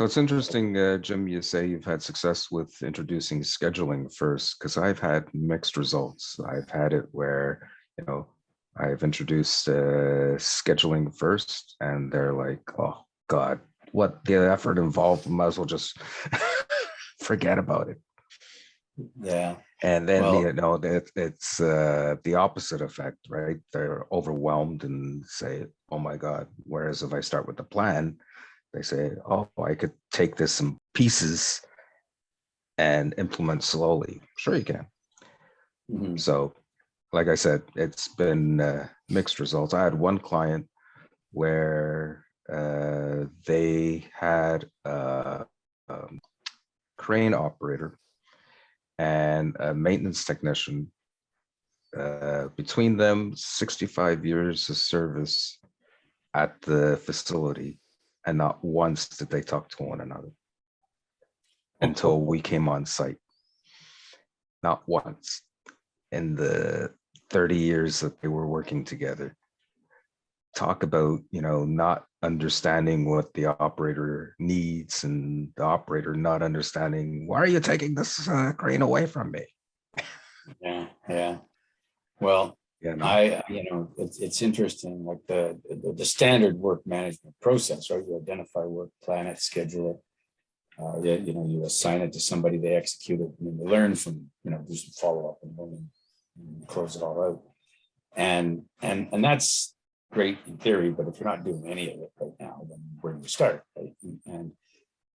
So it's interesting, Jim, you say you've had success with introducing scheduling first, because I've had mixed results. I've had it where, you know, I've introduced scheduling first, and they're like, oh, God, what the effort involved, might as well just forget about it. Yeah. And then, Well, it's the opposite effect, right? They're overwhelmed and say, oh my God. Whereas if I start with the plan, they say, oh, I could take this in pieces and implement slowly. Sure, you can. mhm. So, like I said, it's been mixed results. I had one client where they had a crane operator and a maintenance technician. Between them, 65 years of service at the facility, and not once did they talk to one another until we came on site. Not once in the 30 years that they were working together. Talk about, not understanding what the operator needs, and the operator not understanding, why are you taking this crane away from me? Yeah, yeah. Well, You know, it's interesting, like the standard work management process, right? You identify work, plan it, schedule it. You assign it to somebody, they execute it, and then you learn from, do some follow up and close it all out. And that's great in theory, but if you're not doing any of it right now, then where do you start, right? And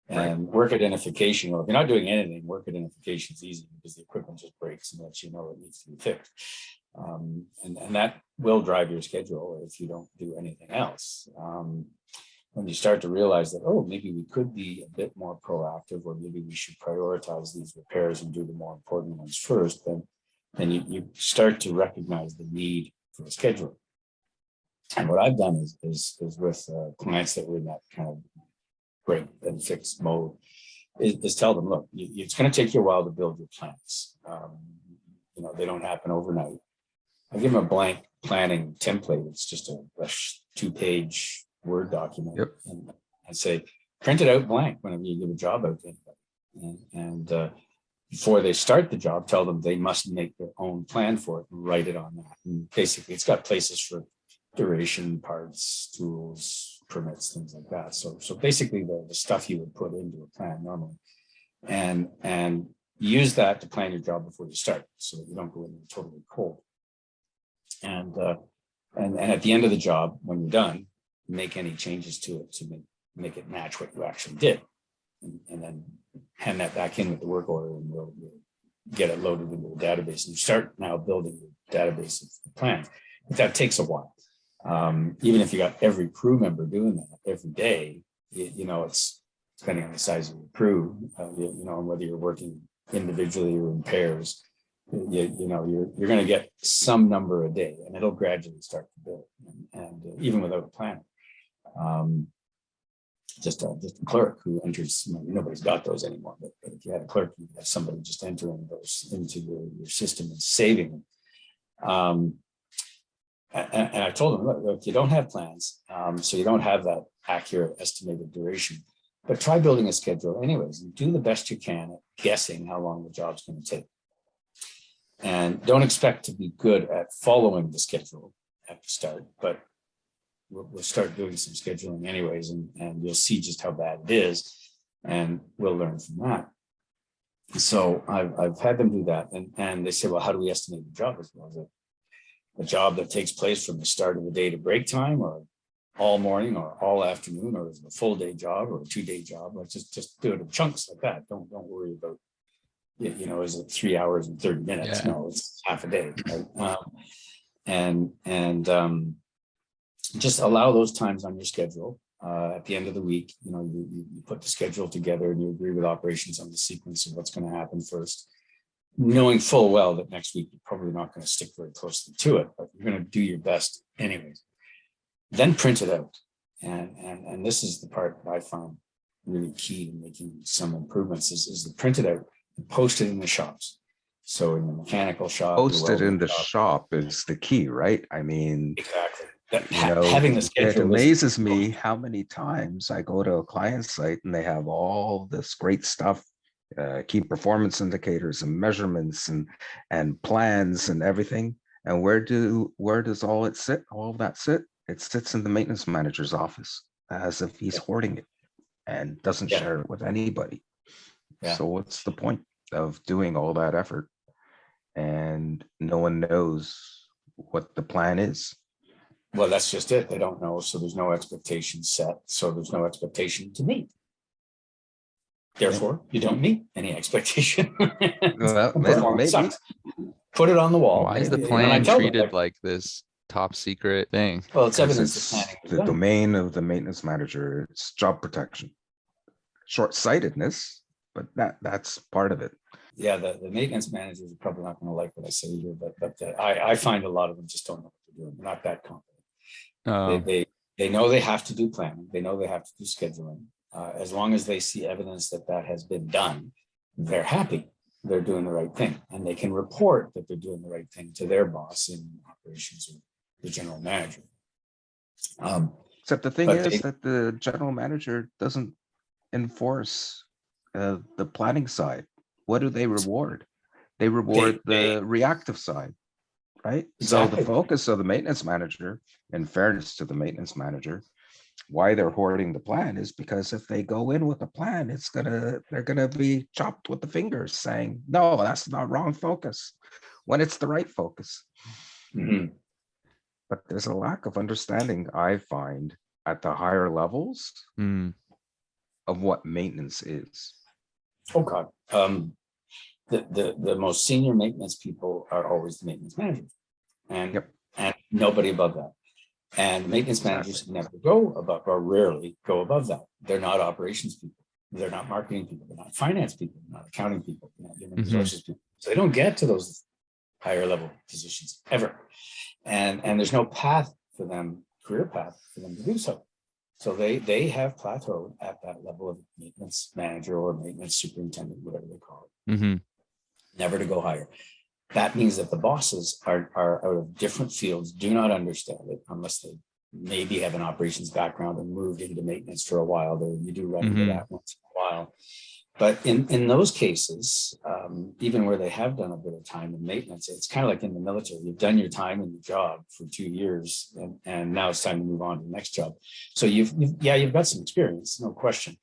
right. work identification, or if you're not doing anything, work identification is easy because the equipment just breaks and lets you know it needs to be fixed. And that will drive your schedule if you don't do anything else. When you start to realize that, oh, maybe we could be a bit more proactive, or maybe we should prioritize these repairs and do the more important ones first, then you start to recognize the need for a schedule. And what I've done is with clients that were in that kind of break and fix mode, is tell them, look, it's going to take you a while to build your plans. They don't happen overnight. I give them a blank planning template. It's just a 2-page Word document. Yep. And I say, print it out blank whenever you give a job out to anybody. And before they start the job, tell them they must make their own plan for it and write it on that. And basically, it's got places for duration, parts, tools, permits, things like that. So basically the stuff you would put into a plan normally, and use that to plan your job before you start, so that you don't go in totally cold. And at the end of the job, when you're done, make any changes to it to make it match what you actually did, and then hand that back in with the work order, and we'll get it loaded into the database. And you start now building your database of plans. But that takes a while. Even if you got every crew member doing that every day, it's depending on the size of your crew, and whether you're working individually or in pairs, you're going to get some number a day, and it'll gradually start to build. And even without a plan, just a clerk who enters, nobody's got those anymore, but if you had a clerk, you have somebody just entering those into your system and saving them. And I told them, look, you don't have plans, so you don't have that accurate estimated duration, but try building a schedule anyways, and do the best you can at guessing how long the job's going to take. And don't expect to be good at following the schedule at the start, but we'll start doing some scheduling anyways, and you'll see just how bad it is, and we'll learn from that. So I've had them do that, and they say, well, how do we estimate the job? As well as a job that takes place from the start of the day to break time, or all morning, or all afternoon, or is it a full day job or a 2-day job? Like just do it in chunks like that. Don't worry about, is it 3 hours and 30 minutes? Yeah. No, it's half a day. Right? And just allow those times on your schedule. At the end of the week, you put the schedule together, and you agree with operations on the sequence of what's going to happen first, knowing full well that next week you're probably not going to stick very closely to it, but you're going to do your best anyways. Then print it out. And this is the part that I found really key to making some improvements is to print it out and post it in the shops. So in the mechanical shop, post it in the shop is the key, right? I mean, exactly. You know, Having the it schedule is, amazes me how many times I go to a client site and they have all this great stuff, key performance indicators and measurements and plans and everything. And where does all it sit? All of that sit? It sits in the maintenance manager's office as if he's hoarding it and doesn't yeah, share it with anybody. yeah. So what's the point of doing all that effort and no one knows what the plan is? Well, that's just it. They don't know. So there's no expectation set. So there's no expectation to meet. Therefore, you don't meet any expectation. Well, Performance maybe, sucks. Put it on the wall. Why is the And I plan tell them, treated like this top secret thing? well, it's because evidence that it's planning was the done. domain of the maintenance manager. It's job protection, short-sightedness, but that's part of it. Yeah, the maintenance managers are probably not going to like what I say here, but I find a lot of them just don't know what they're doing. They're not that confident. They know they have to do planning. They know they have to do scheduling. As long as they see evidence that that has been done, they're happy. They're doing the right thing, and they can report that they're doing the right thing to their boss in operations or the general manager. Except the thing But is they- that the general manager doesn't enforce the planning side. What do they reward? They reward the reactive side, right? So Exactly. the focus of the maintenance manager, in fairness to the maintenance manager, why they're hoarding the plan is because if they go in with a plan, they're gonna be chopped with the fingers saying, no, that's not wrong focus, when it's the right focus. Mhm. But there's a lack of understanding, I find, at the higher levels Hmm. of what maintenance is. Oh God. The most senior maintenance people are always the maintenance managers, and Yep. and nobody above that. And maintenance managers never go above, or rarely go above that. They're not operations people. They're not marketing people. They're not finance people. They're not accounting people. They're not human resources people. So they don't get to those higher level positions ever. And there's no path for them, career path for them to do so. So they have plateaued at that level of maintenance manager or maintenance superintendent, whatever they call it, Hmm. never to go higher. That means that the bosses are out of different fields, do not understand it unless they maybe have an operations background and moved into maintenance for a while. Though you do run into that once in a while. But in those cases, even where they have done a bit of time in maintenance, it's kind of like in the military. You've done your time in the job for 2 years, and now it's time to move on to the next job. So you've got some experience, no question.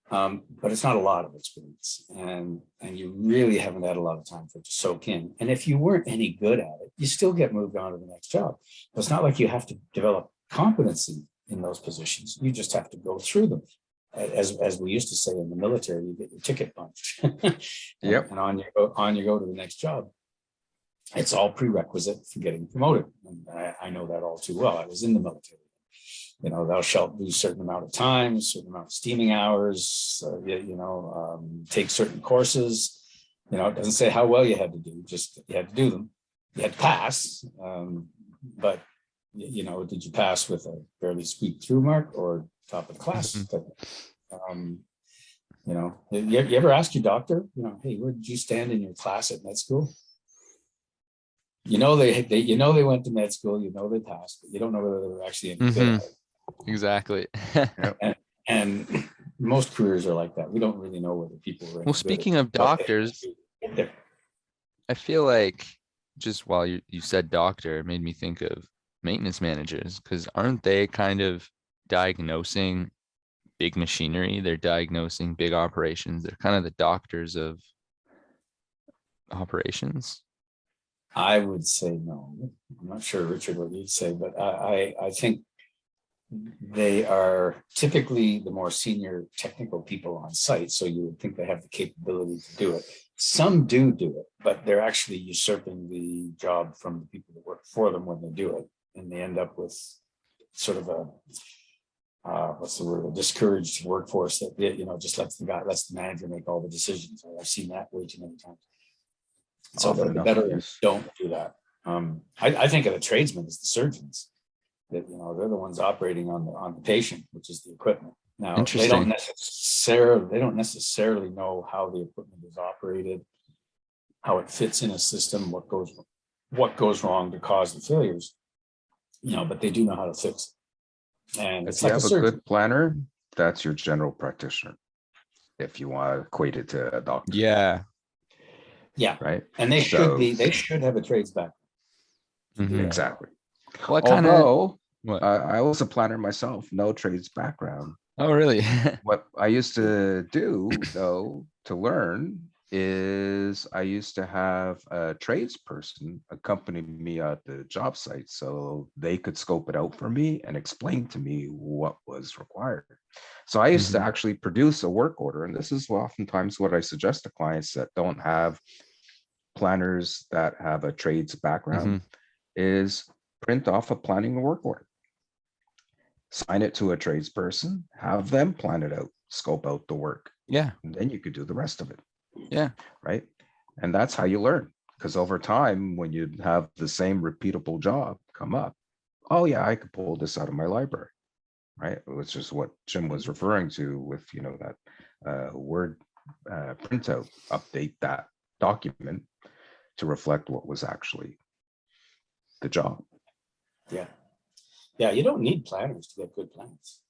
But it's not a lot of experience, and you really haven't had a lot of time for it to soak in. And if you weren't any good at it, you still get moved on to the next job. But it's not like you have to develop competency in those positions. You just have to go through them. As we used to say in the military, you get your ticket punched. Yep. And on you go to the next job. It's all prerequisite for getting promoted. And I know that all too well. I was in the military. You know, thou shalt do a certain amount of time, a certain amount of steaming hours, take certain courses. You know, it doesn't say how well you had to do, just you had to do them. You had to pass. But, you know, did you pass with a barely squeak through mark or top of the class? You know, you ever ask your doctor, you know, hey, where did you stand in your class at med school? You know, they went to med school, you know, they passed, but you don't know whether they were actually any good at it. Exactly. And most careers are like that. We don't really know whether people are. Well, speaking of doctors, I feel like just while you said doctor, it made me think of maintenance managers, because aren't they kind of diagnosing big machinery? They're diagnosing big operations. They're kind of the doctors of operations. I would say no. I'm not sure, Richard, what you'd say, but I think they are typically the more senior technical people on site. So you would think they have the capability to do it. Some do it, but they're actually usurping the job from the people that work for them when they do it. And they end up with sort of a discouraged workforce that, you know, just lets the manager make all the decisions. I've seen that way too many times. So the better don't do that. I think of the tradesmen as the surgeons. That, you know, they're the ones operating on the patient, which is the equipment. Now they don't necessarily know how the equipment is operated, how it fits in a system, what goes wrong to cause the failures. but they do know how to fix it. And If it's you like a have a surgeon. good planner, that's your general practitioner. If you want to equate it to a doctor, Yeah. Yeah. right? And they So should have a trades background. Mhm. exactly. What kind of Although what? I was a planner myself, no trades background. Oh, really? What I used to do, though, to learn is I used to have a tradesperson accompany me at the job site so they could scope it out for me and explain to me what was required. So I used to Mhm. actually produce a work order, and this is oftentimes what I suggest to clients that don't have planners that have a trades background Mhm. is print off a planning work order, sign it to a tradesperson, have them plan it out, scope out the work, Yeah. and then you could do the rest of it, Yeah. right? And that's how you learn. Because over time, when you have the same repeatable job come up, oh yeah, I could pull this out of my library, right? Which is what Jim was referring to with, that Word printout, update that document to reflect what was actually the job. Yeah. Yeah. You don't need planners to get good plans.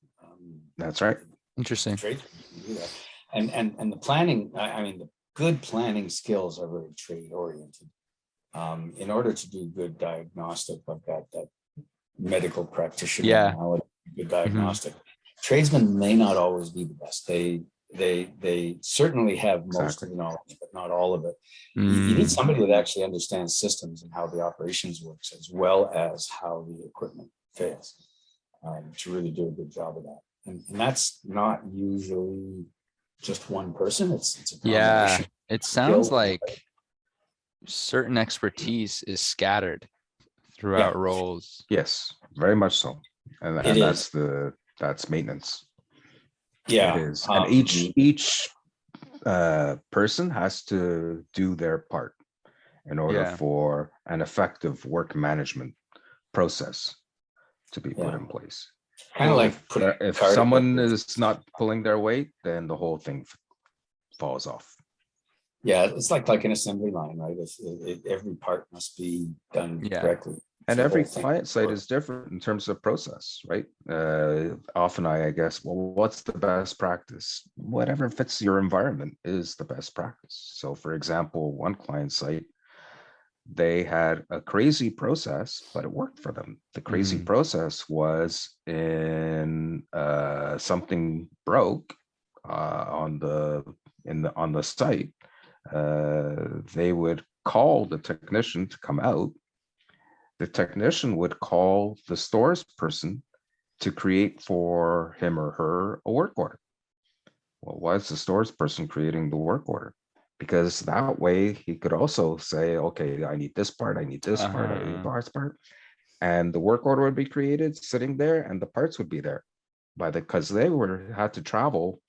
That's right. Interesting. Trades can do that. And the planning, I mean, the good planning skills are very trade oriented. In order to do good diagnostic of that medical practitioner Yeah. analogy, good Mhm. diagnostic, tradesmen may not always be the best. They certainly have most Exactly. of the knowledge, but not all of it. You need Mm. somebody that actually understands systems and how the operations works, as well as how the equipment fails, to really do a good job of that. And that's not usually just one person. It's a Yeah. combination. It sounds like certain expertise is scattered Yeah, throughout roles. Yes, very much so. And, it and is. that's maintenance. It Yeah. is. And each person has to do their part in order Yeah. for an effective work management process to be put Yeah. in place. Kind of like putting a If car someone together. is not pulling their weight, then the whole thing falls off. Yeah, it's like an assembly line, right? Every part must be done Yeah. correctly. And for the every whole thing. client site is different in terms of process, right? Often I guess, well, what's the best practice? Whatever fits your environment is the best practice. So for example, one client site, they had a crazy process, but it worked for them. The crazy Mhm. process was in something broke on the site. They would call the technician to come out. The technician would call the stores person to create for him or her a work order. Well, why is the stores person creating the work order? Because that way he could also say, okay, I need this part, I need this part, I need this part. And the work order would be created sitting there and the parts would be there because they had to travel.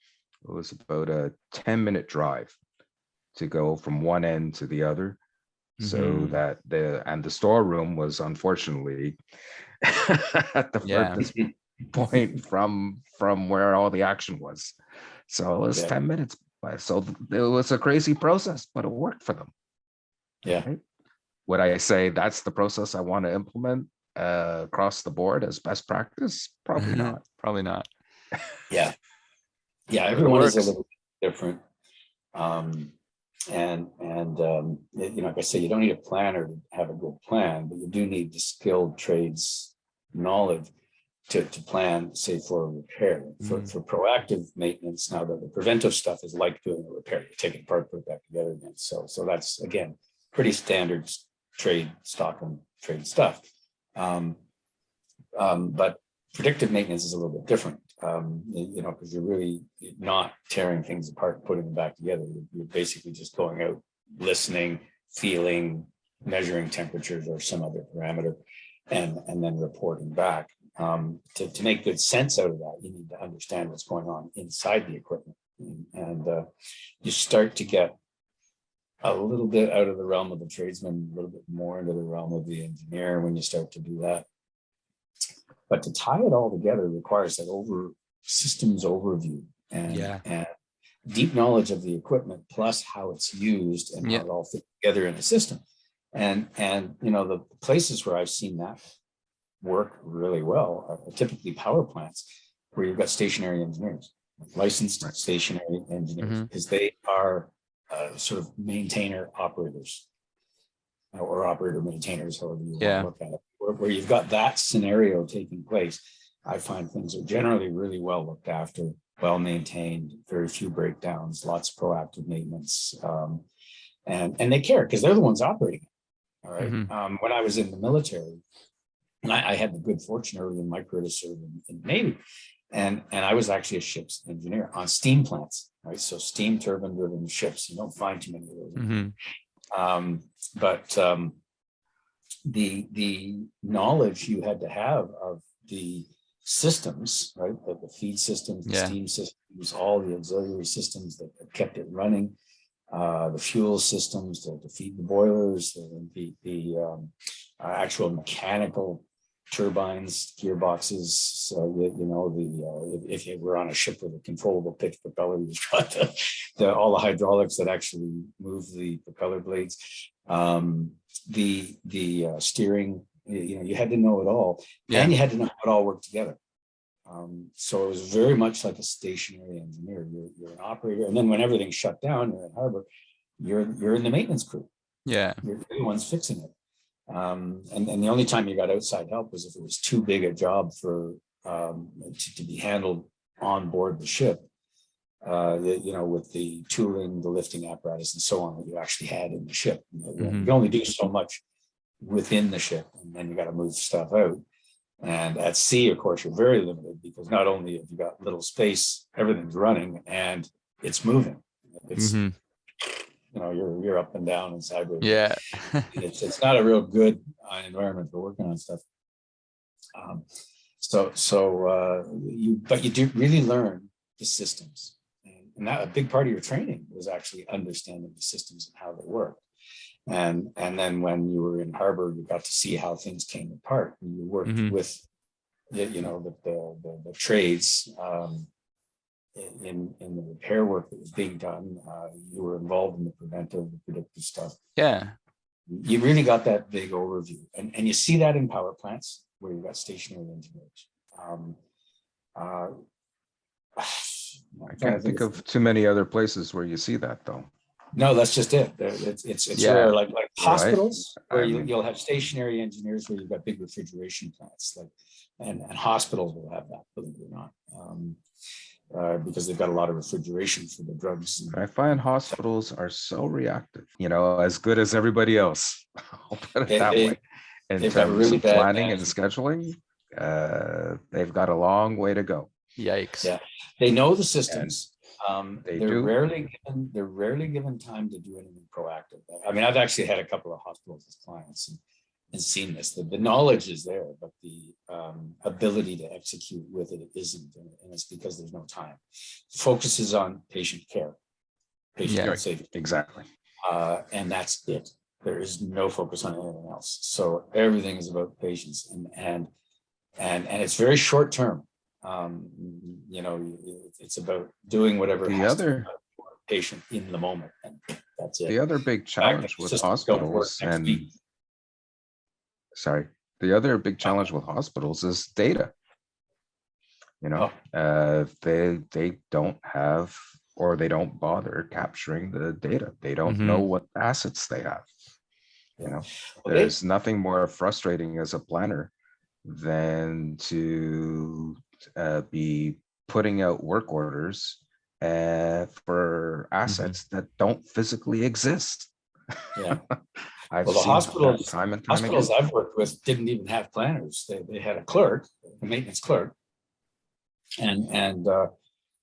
It was about a 10-minute drive to go from one end to the other. So Mhm. that the storeroom was unfortunately at the Yeah. furthest point from where all the action was. So it was Yeah. 10 minutes. So it was a crazy process, but it worked for them. Yeah. Right? Would I say that's the process I want to implement across the board as best practice? Probably not. Probably not. Yeah. Yeah. But it Everyone is a works. little different. Like I say, you don't need a planner to have a good plan, but you do need the skilled trades knowledge to plan, say, for a repair, for proactive maintenance. Now that the preventive stuff is like doing a repair, you take it apart, put it back together again. So that's again pretty standard trade stock and trade stuff. But predictive maintenance is a little bit different, because you're really not tearing things apart and putting them back together. You're basically just going out, listening, feeling, measuring temperatures or some other parameter, and then reporting back. To make good sense out of that, you need to understand what's going on inside the equipment, and you start to get a little bit out of the realm of the tradesman, a little bit more into the realm of the engineer when you start to do that. But to tie it all together requires that systems overview and deep knowledge of the equipment, plus how it's used and how it all fits together in a system. And the places where I've seen that work really well are typically power plants where you've got stationary engineers, licensed Right. stationary engineers, Mhm. because they are sort of maintainer operators or operator maintainers, however you want Yeah. to look at it, where you've got that scenario taking place. I find things are generally really well looked after, well maintained, very few breakdowns, lots of proactive maintenance, and they care because they're the ones operating. All right. Mhm. When I was in the military, and I had the good fortune early in my career to serve in the Navy, and I was actually a ship's engineer on steam plants, right? So steam turbine driven ships. You don't find too many of those. Mhm. But the knowledge you had to have of the systems, right? The feed systems, the Yeah. steam systems, all the auxiliary systems that kept it running, the fuel systems to feed the boilers, the actual mechanical turbines, gearboxes. So if you were on a ship with a controllable pitch propeller, you've got all the hydraulics that actually move the propeller blades. The steering, you had to know it all, Yeah. and you had to know how it all worked together. So it was very much like a stationary engineer. You're an operator, and then when everything's shut down, you're in harbor. You're in the maintenance crew. Yeah. You're the ones fixing it. And the only time you got outside help was if it was too big a job for to be handled on board the ship. With the tooling, the lifting apparatus, and so on that you actually had in the ship. You Mhm. can only do so much within the ship, and then you got to move stuff out. And at sea, of course, you're very limited because not only have you got little space, everything's running and it's moving. It's Mhm. you're up and down and sideways. Yeah. It's not a real good environment for working on stuff. But you do really learn the systems, and that a big part of your training was actually understanding the systems and how they work. And then when you were in harbor, you got to see how things came apart, and you worked Mhm. with the trades in the repair work that was being done. You were involved in the preventive, the predictive stuff. Yeah. You really got that big overview, and you see that in power plants where you've got stationary engineers. I can't think of too many other places where you see that, though. No, that's just it. It's Yeah. rare, like Right. hospitals where I mean- you'll have stationary engineers where you've got big refrigeration plants, and hospitals will have that, believe it or not, because they've got a lot of refrigeration for the drugs. I find hospitals are so reactive, as good as everybody else. I'll put it that way. In they've got terms really of bad planning and management. scheduling, they've got a long way to go. Yikes. Yeah, they know the systems. they They're do. rarely given time to do anything proactive. I mean, I've actually had a couple of hospitals as clients and seen this. The knowledge is there, but the ability to execute with it isn't, and it's because there's no time. Focus is on patient care, patient Yeah. safety, Exactly. and that's it. There is no focus on anything else. So everything is about patients, and it's very short term. It's about doing whatever The has to be other done for a patient in the moment, and that's it. the other big challenge with Systems don't work hospitals next week. the other big challenge with hospitals is data. They don't have, or they don't bother capturing the data. They don't know Mhm. what assets they have. Well, There's nothing more frustrating as a planner than to be putting out work orders for assets that don't physically exist. Yeah. I've Well, the seen that hospitals time and time again. I've worked with didn't even have planners. They had a clerk, a maintenance clerk, and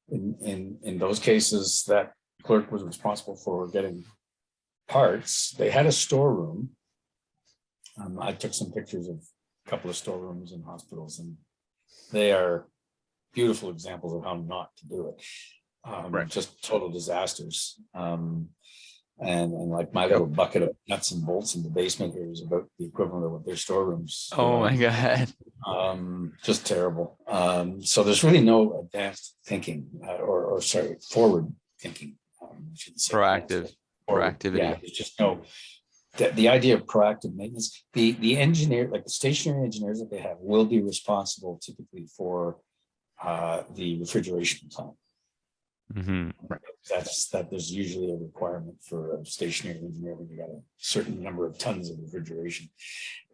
in those cases, that clerk was responsible for getting parts. They had a storeroom. I took some pictures of a couple of storerooms in hospitals, and they are beautiful examples of how not to do it. Right. Just total disasters. And like my little bucket of nuts and bolts in the basement here is about the equivalent of what their storerooms. Oh my God. Just terrible. So there's really no advanced thinking, or forward thinking. I shouldn't say Proactive. forward. Proactivity. Yeah, there's just no the idea of proactive maintenance, the engineer, like the stationary engineers that they have, will be responsible typically for the refrigeration plant. Mm-hmm. That there's usually a requirement for a stationary engineer when you got a certain number of tons of refrigeration,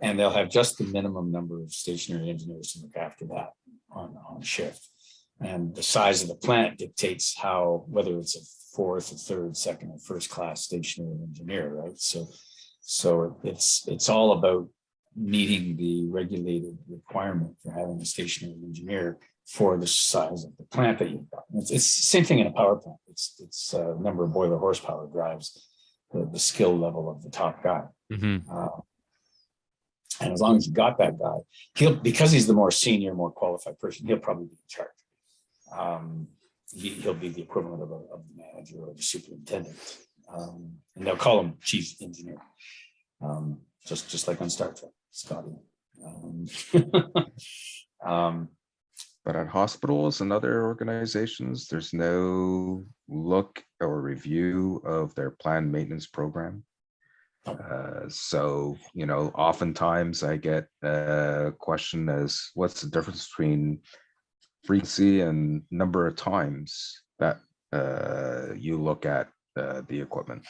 and they'll have just the minimum number of stationary engineers to look after that on shift. And the size of the plant dictates whether it's a fourth, a third, second, or first class stationary engineer, right? So it's all about meeting the regulated requirement for having a stationary engineer for the size of the plant that you've got. It's the same thing in a power plant. It's number of boiler horsepower drives the skill level of the top guy. Mm-hmm. And as long as you got that guy, because he's the more senior, more qualified person, he'll probably be in charge. He'll be the equivalent of the manager or the superintendent. And they'll call him chief engineer, just like on Star Trek, Scotty. But at hospitals and other organizations, there's no look or review of their planned maintenance program. So, oftentimes I get a question as what's the difference between frequency and number of times that you look at the equipment,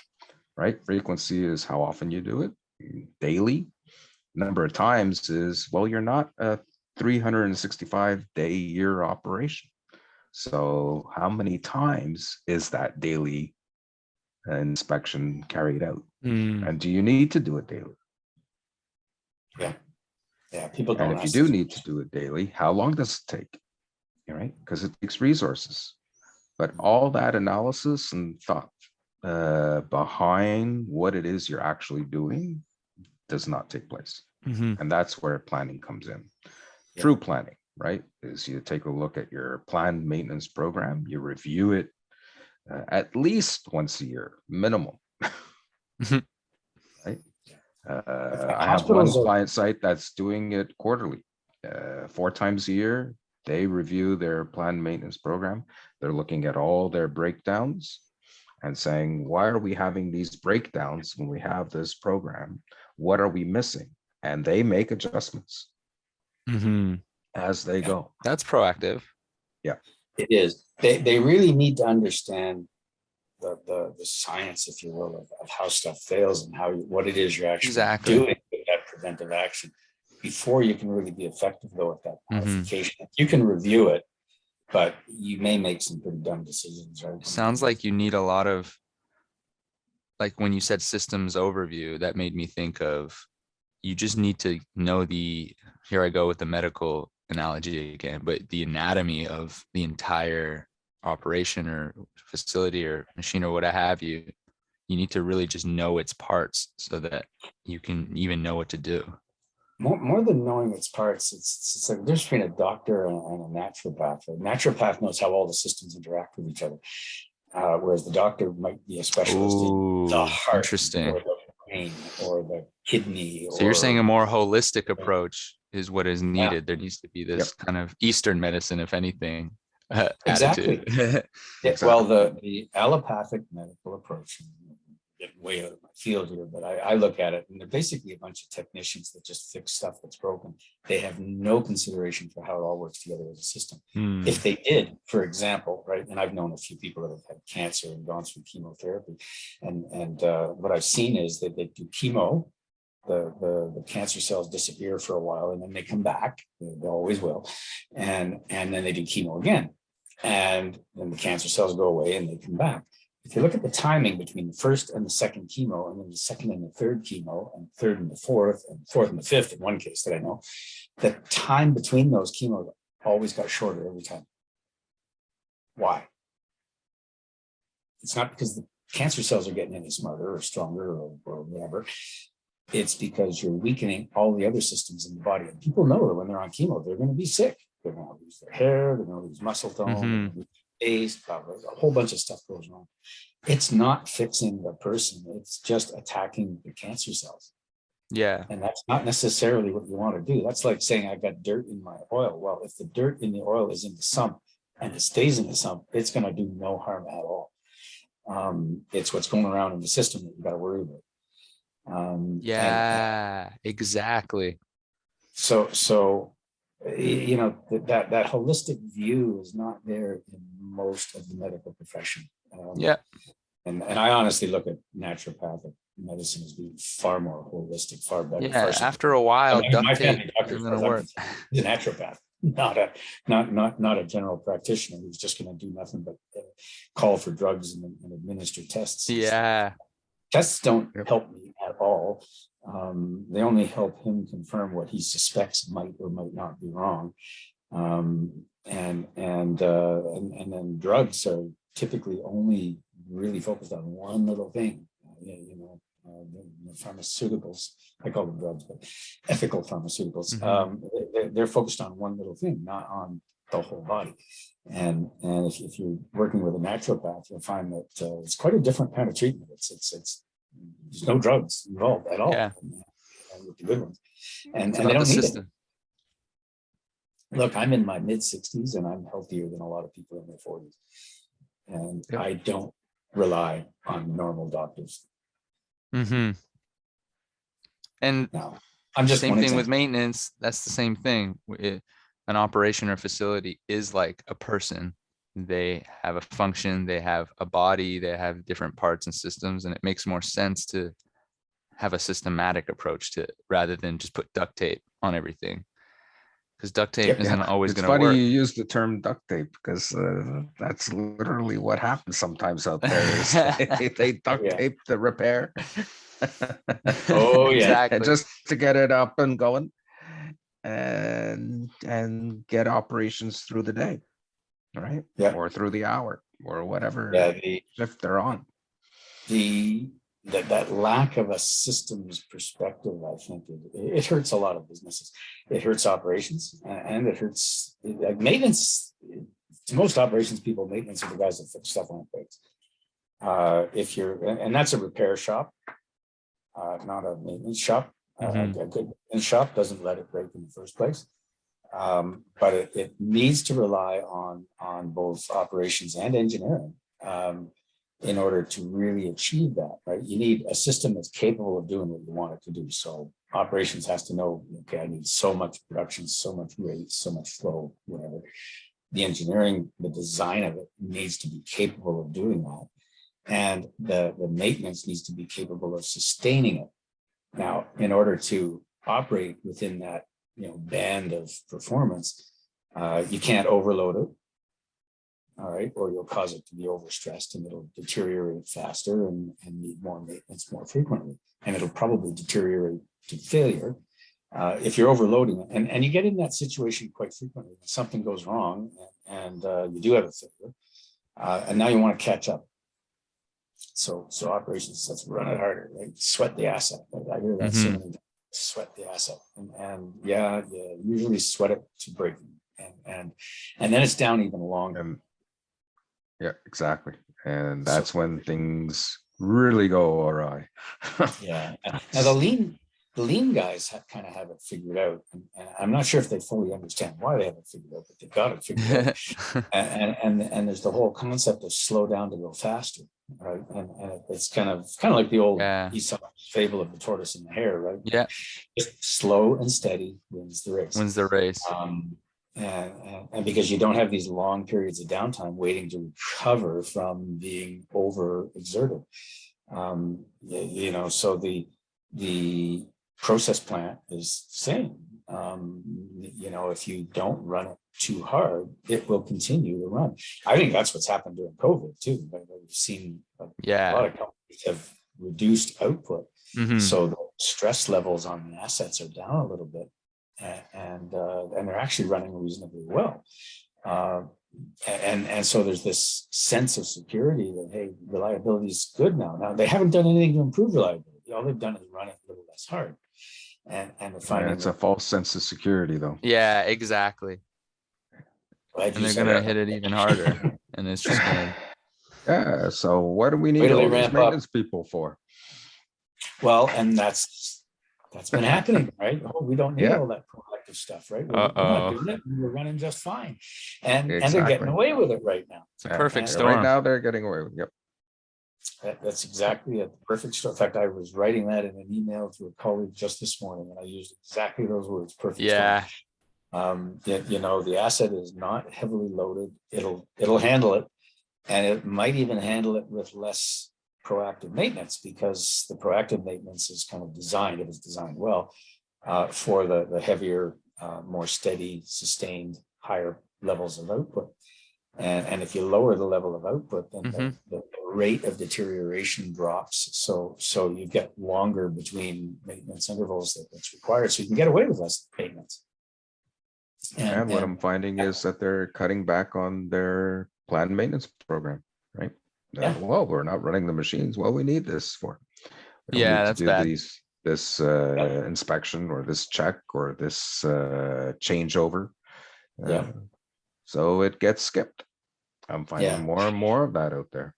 right? Frequency is how often you do it daily. Number of times is, well, you're not a 365-day-year operation. So how many times is that daily inspection carried out? And do you need to do it daily? Yeah, people don't. And if you do need to do it daily, how long does it take? Right? Because it takes resources. But all that analysis and thought behind what it is you're actually doing does not take place. Mm-hmm. And that's where planning comes in. True planning, right, is you take a look at your planned maintenance program, you review it at least once a year, minimum. Right? I have one client site that's doing it quarterly, 4 times a year. They review their planned maintenance program. They're looking at all their breakdowns and saying, why are we having these breakdowns when we have this program? What are we missing? And they make adjustments. Mm-hmm. As they go. That's proactive. Yeah, it is. They really need to understand the science, if you will, of how stuff fails and what it is you're actually doing with that preventive action before you can really be effective though at that modification. You can review it, but you may make some pretty dumb decisions, right? Sounds like you need a lot of, like when you said systems overview, that made me think of, you just need to know here I go with the medical analogy again, but the anatomy of the entire operation or facility or machine or what have you. You need to really just know its parts so that you can even know what to do. More than knowing its parts, it's like there's between a doctor and a naturopath. A naturopath knows how all the systems interact with each other, whereas the doctor might be a specialist in the heart, interesting, or the brain, or the kidney. So you're saying a more holistic approach is what is needed. Yeah. There needs to be this kind of Eastern medicine, if anything, exactly. attitude. Exactly. Well, the allopathic medical approach, getting way out of my field here, but I look at it and they're basically a bunch of technicians that just fix stuff that's broken. They have no consideration for how it all works together as a system. If they did, for example, right, and I've known a few people that have had cancer and gone through chemotherapy, and what I've seen is that they do chemo, the cancer cells disappear for a while and then they come back. They always will, and then they do chemo again, and then the cancer cells go away and they come back. If you look at the timing between the first and the second chemo, and then the second and the third chemo, and third and the fourth, and fourth and the fifth in one case that I know, the time between those chemos always got shorter every time. Why? It's not because the cancer cells are getting any smarter or stronger or whatever. It's because you're weakening all the other systems in the body. And people know that when they're on chemo, they're going to be sick. They're going to lose their hair, they're going to lose muscle tone, a whole bunch of stuff goes wrong. It's not fixing the person, it's just attacking the cancer cells. Yeah. And that's not necessarily what you want to do. That's like saying I got dirt in my oil. Well, if the dirt in the oil is in the sump and it stays in the sump, it's going to do no harm at all. It's what's going around in the system that you got to worry about. And Yeah, exactly. so you know, that holistic view is not there in most of the medical profession. Yeah. And I honestly look at naturopathic medicine as being far more holistic, far better. Yeah. Far After a while, duct my tape family doctor, isn't as far gonna as I'm work. concerned, is a naturopath, not a general practitioner who's just going to do nothing but call for drugs and administer tests. Yeah. Tests don't Yep. help me at all. They only help him confirm what he suspects might or might not be wrong. And then drugs are typically only really focused on one little thing. You know, the pharmaceuticals, I call them drugs, but ethical pharmaceuticals. They're focused on one little thing, not on the whole body. And if you're working with a naturopath, you'll find that it's quite a different kind of treatment. It's there's no drugs involved at all. Yeah. And with the good ones, and It's they about the don't need it. system. Look, I'm in my mid 60s and I'm healthier than a lot of people in their 40s. And Yep. I don't rely on normal doctors. And Now, I'm just same one thing with example. maintenance. That's the same thing. An operation or facility is like a person. They have a function, they have a body, they have different parts and systems, and it makes more sense to have a systematic approach to it rather than just put duct tape on everything. Because duct tape Yep. isn't always It's going to funny work. you use the term duct tape because that's literally what happens sometimes out there is they duct Yeah. tape the repair. Oh, yeah. Exactly. And just to get it up and going and get operations through the day, right? Yeah. Or through the hour or whatever Yeah. shift they're on. That lack of a systems perspective, I think it hurts a lot of businesses. It hurts operations and it hurts like maintenance. To most operations people, maintenance are the guys that fix stuff on plates. If you're, and that's a repair shop, not a maintenance shop. A good maintenance shop doesn't let it break in the first place. But it needs to rely on both operations and engineering in order to really achieve that, right? You need a system that's capable of doing what you want it to do. So operations has to know, okay, I need so much production, so much rate, so much flow, whatever. The engineering, the design of it needs to be capable of doing that. And the maintenance needs to be capable of sustaining it. Now, in order to operate within that, band of performance, you can't overload it. All right, or you'll cause it to be overstressed and it'll deteriorate faster and need more maintenance more frequently. And it'll probably deteriorate to failure if you're overloading it. And you get in that situation quite frequently when something goes wrong and you do have a failure. And now you want to catch up. So operations, let's run it harder, right? Sweat the asset. I hear that so many times. Sweat the asset. And yeah, you usually sweat it to breaking. And then it's down even longer. Yeah, exactly. And that's when things really go awry. Yeah. Now the lean guys kind of have it figured out. And I'm not sure if they fully understand why they have it figured out, but they've got it figured out. And there's the whole concept of slow down to go faster, right? And it's kind of like the old Aesop fable of the tortoise and the hare, right? Yeah. Just slow and steady wins the race. Wins the race. And because you don't have these long periods of downtime waiting to recover from being overexerted. So the process plant is the same. If you don't run it too hard, it will continue to run. I think that's what's happened during COVID too. We've seen a lot of companies have reduced output. So the stress levels on the assets are down a little bit. And they're actually running reasonably well. And so there's this sense of security that, hey, reliability is good now. Now, they haven't done anything to improve reliability. All they've done is run it a little less hard. And they're finding it's a false sense of security, though. Yeah, exactly. And they're going to hit it even harder. And it's just going to. Yeah. So what do we need all these maintenance people for? Well, and that's been happening, right? Oh, we don't need all that proactive stuff, right? We're not doing it. We're running just fine. And they're getting away with it right now. It's a perfect storm. Right now they're getting away with it. Yep. That's exactly it. The perfect storm. In fact, I was writing that in an email to a colleague just this morning, and I used exactly those words, perfect storm. Yeah. You know, the asset is not heavily loaded. It'll handle it, and it might even handle it with less proactive maintenance, because the proactive maintenance is kind of designed, if it's designed well, for the heavier, more steady, sustained, higher levels of output. And if you lower the level of output, then the rate of deterioration drops. So you get longer between maintenance intervals that's required. So you can get away with less maintenance. And what I'm finding is that they're cutting back on their planned maintenance program, right? Yeah. Well, we're not running the machines. Well, we need this for. We don't Yeah, need that's to do bad. this inspection or this check or this changeover. Yeah. So it gets skipped. I'm finding Yeah. more and more of that out there.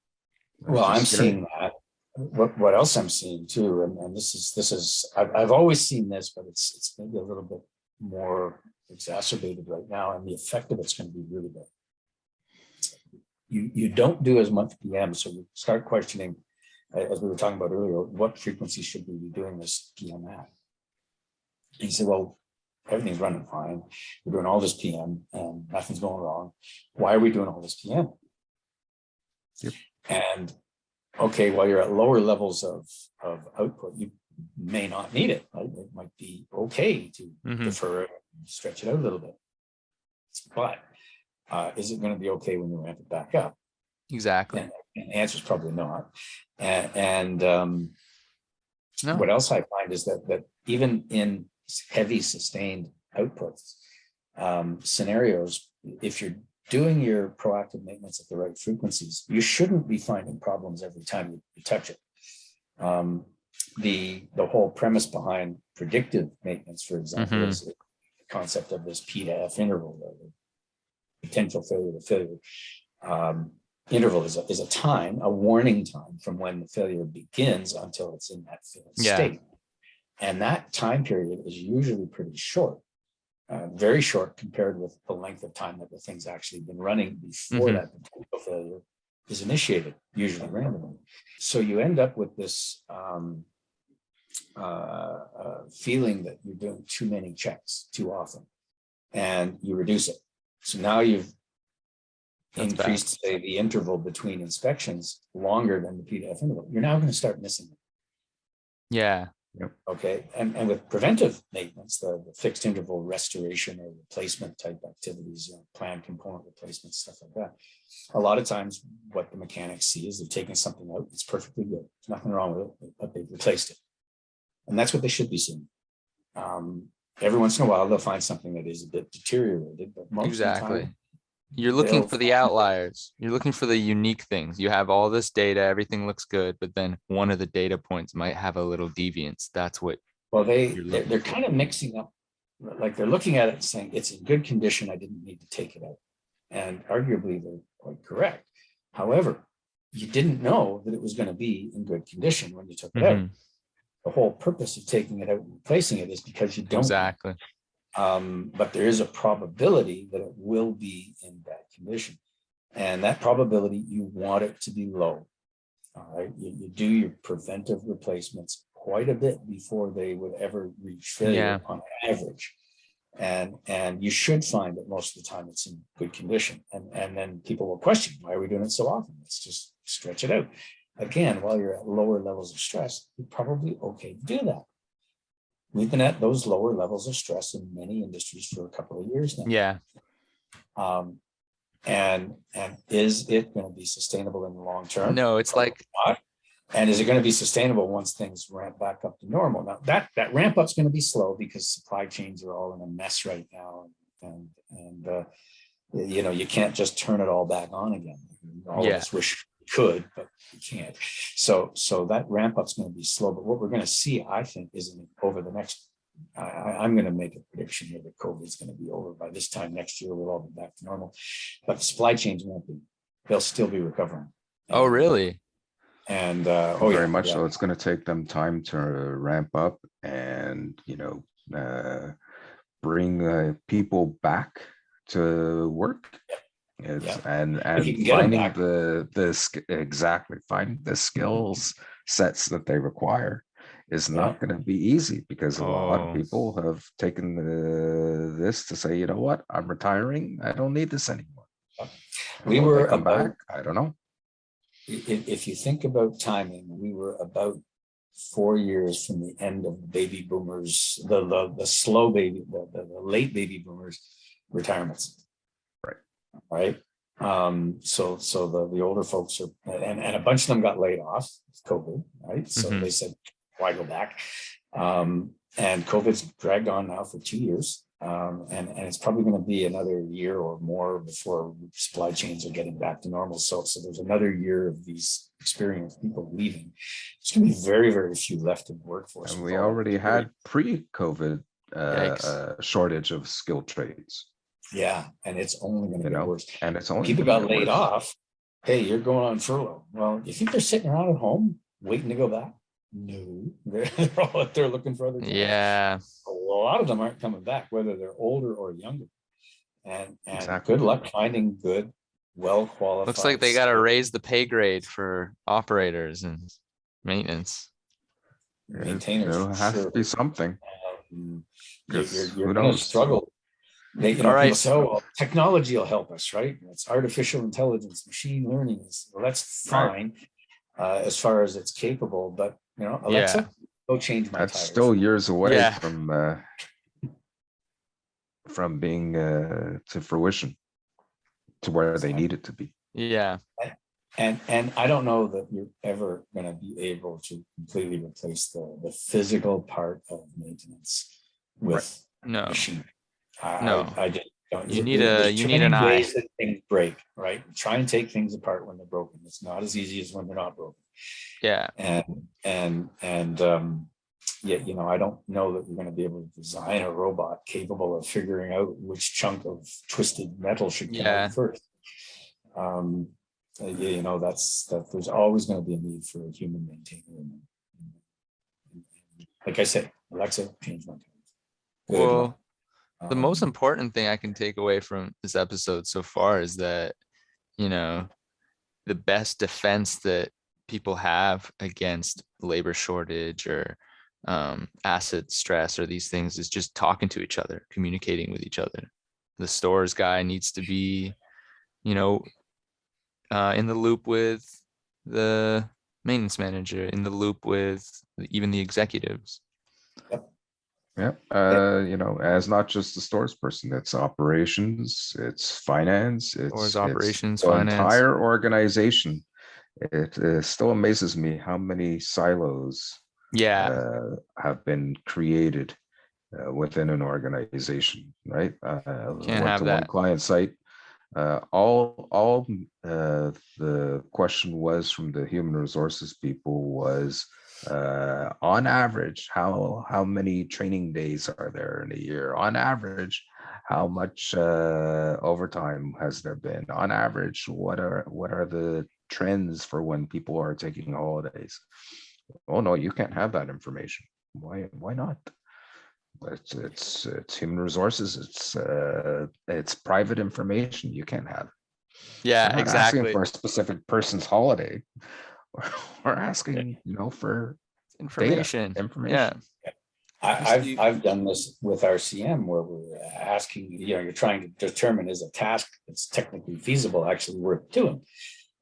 Well, I'm seeing that. What else I'm seeing too, and this is I've always seen this, but it's maybe a little bit more exacerbated right now, and the effect of it's going to be really big. You don't do as much PM, so you start questioning, as we were talking about earlier, what frequency should we be doing this PM at? And you say, well, everything's running fine. We're doing all this PM and nothing's going wrong. Why are we doing all this PM? Yep. And okay, while you're at lower levels of output, you may not need it, right? It might be okay to defer it, and stretch it out a little bit. But is it going to be okay when you ramp it back up? Exactly. And the answer is probably not. And No. what else I find is that even in heavy sustained outputs scenarios, if you're doing your proactive maintenance at the right frequencies, you shouldn't be finding problems every time you touch it. The whole premise behind predictive maintenance, for example, is the concept of this P to F interval, the potential failure to failure interval is a time, a warning time from when the failure begins until it's in that failed state. And that time period is usually pretty short. Very short compared with the length of time that the thing's actually been running before that potential failure is initiated, usually randomly. So you end up with this feeling that you're doing too many checks too often, and you reduce it. So now you've increased, say, the interval between inspections longer than the PDF interval. You're now going to start missing it. Yeah. Okay. And with preventive maintenance, the fixed interval restoration or replacement type activities, planned component replacement, stuff like that. A lot of times what the mechanics see is they're taking something out. It's perfectly good. There's nothing wrong with it, but they've replaced it. And that's what they should be seeing. Every once in a while, they'll find something that is a bit deteriorated, but most of the time, you're looking for the outliers. You're looking for the unique things. You have all this data, everything looks good, but then one of the data points might have a little deviance. That's what. Well, they're kind of mixing up, like they're looking at it and saying it's in good condition. I didn't need to take it out, and arguably they're quite correct. However, you didn't know that it was going to be in good condition when you took it out. The whole purpose of taking it out and replacing it is because you don't. Exactly. But there is a probability that it will be in bad condition. And that probability, you want it to be low. All right. You do your preventive replacements quite a bit before they would ever reach failure on average. And you should find that most of the time it's in good condition. And then people will question, why are we doing it so often? Let's just stretch it out. Again, while you're at lower levels of stress, you're probably okay to do that. We've been at those lower levels of stress in many industries for a couple of years now. Yeah. And is it going to be sustainable in the long term? No, it's probably like not. And is it going to be sustainable once things ramp back up to normal? Now that ramp up's going to be slow because supply chains are all in a mess right now, and you can't just turn it all back on again. All of us wish we could, but we can't. So that ramp up's going to be slow. But what we're going to see, I think, is over the next. I'm going to make a prediction here that COVID is going to be over by this time next year. We'll all be back to normal, but the supply chains won't be. They'll still be recovering. Oh, really? And very much so. It's going to take them time to ramp up and bring people back to work. It's Yeah. and If you and can get 'em finding back. exactly finding the skills sets that they require is Yeah. not going to be easy, because a lot of Oh, people have taken this to say, you know what, I'm retiring. I don't need this anymore. And We will they were come about, back? I don't know. if you think about timing, we were about 4 years from the end of the baby boomers, the slow baby, the late baby boomers retirements. Right. Right. So the older folks are, and a bunch of them got laid off with COVID, right? So mhm. they said, why go back? And COVID's dragged on now for 2 years. And it's probably going to be another year or more before supply chains are getting back to normal. So there's another year of these experienced people leaving. There's going to be very, very few left in the workforce. And with we all that already experience. had pre-COVID Yikes. shortage of skilled trades, Yeah, and it's only going to you get know, worse. and it's only People going to got get laid worse. off. Hey, you're going on furlough. Well, you think they're sitting around at home waiting to go back? No, they're all out there looking for other jobs. Yeah. A lot of them aren't coming back, whether they're older or younger. And Exactly. good luck finding good, well qualified. Looks like they got to raise the pay grade for operators and maintenance. maintainers. There For has to sure. be something, You're, because you're who going to knows? struggle. You All know, right. people say, oh, well, technology will help us, right? It's artificial intelligence, machine learning. Well, that's Right. fine as far as it's capable. But, you know, Yeah. Alexa, go change my That's tires. still years away Yeah. from being to fruition, to where they need it to be. Yeah. And I don't know that you're ever going to be able to completely replace the physical part of maintenance with No. machine. No. I just don't. You need There's too many an eye. ways that things break, right? Try and take things apart when they're broken. It's not as easy as when they're not broken. Yeah. And yeah, you know, I don't know that you're going to be able to design a robot capable of figuring out which chunk of twisted metal should come Yeah. out first. Yeah, you know, that there's always going to be a need for a human maintainer. Like I said, Alexa, change my tires. Good Well, luck. the most important thing I can take away from this episode so far is that, you know, the best defense that people have against labor shortage or asset stress or these things is just talking to each other, communicating with each other. The stores guy needs to be, you know, in the loop with the maintenance manager, in the loop with even the executives. Yeah. You know, as not just the stores person, it's operations, it's finance, Stores, it's operations, the finance. entire organization. It still amazes me how many silos Yeah. have been created within an organization, right? Can't Went have to one that. client site. All the question was from the human resources people was, on average, how many training days are there in a year? On average, how much overtime has there been? On average, what are the trends for when people are taking holidays? Oh no, you can't have that information. Why not? It's human resources. It's private information. You can't have. Yeah, We're not asking exactly. for a specific person's holiday. We're asking, you know, for data, Information. Yeah. information. I've done this with RCM where we're asking, you know, you're trying to determine is a task that's technically feasible actually worth doing,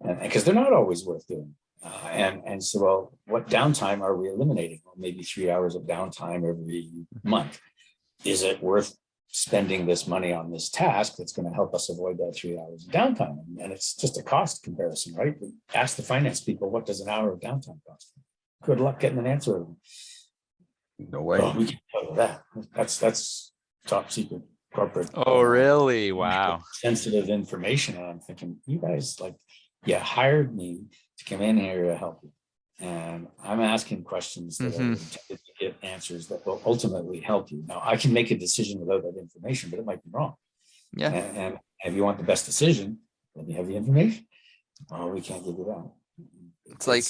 and because they're not always worth doing. And so, well, what downtime are we eliminating? Well, maybe 3 hours of downtime every month. Is it worth spending this money on this task that's going to help us avoid that 3 hours of downtime? And it's just a cost comparison, right? We ask the finance people, what does an hour of downtime cost? Good luck getting an answer. No way. Oh, we can tell you that. That's top secret corporate. Oh, really? Wow. Sensitive information. And I'm thinking, you guys, like, you hired me to come in here to help you. And I'm asking questions that are intended to get answers that will ultimately help you. Now, I can make a decision without that information, but it might be wrong. Yeah. And if you want the best decision, let me have the information. Oh, we can't give you that. It's like,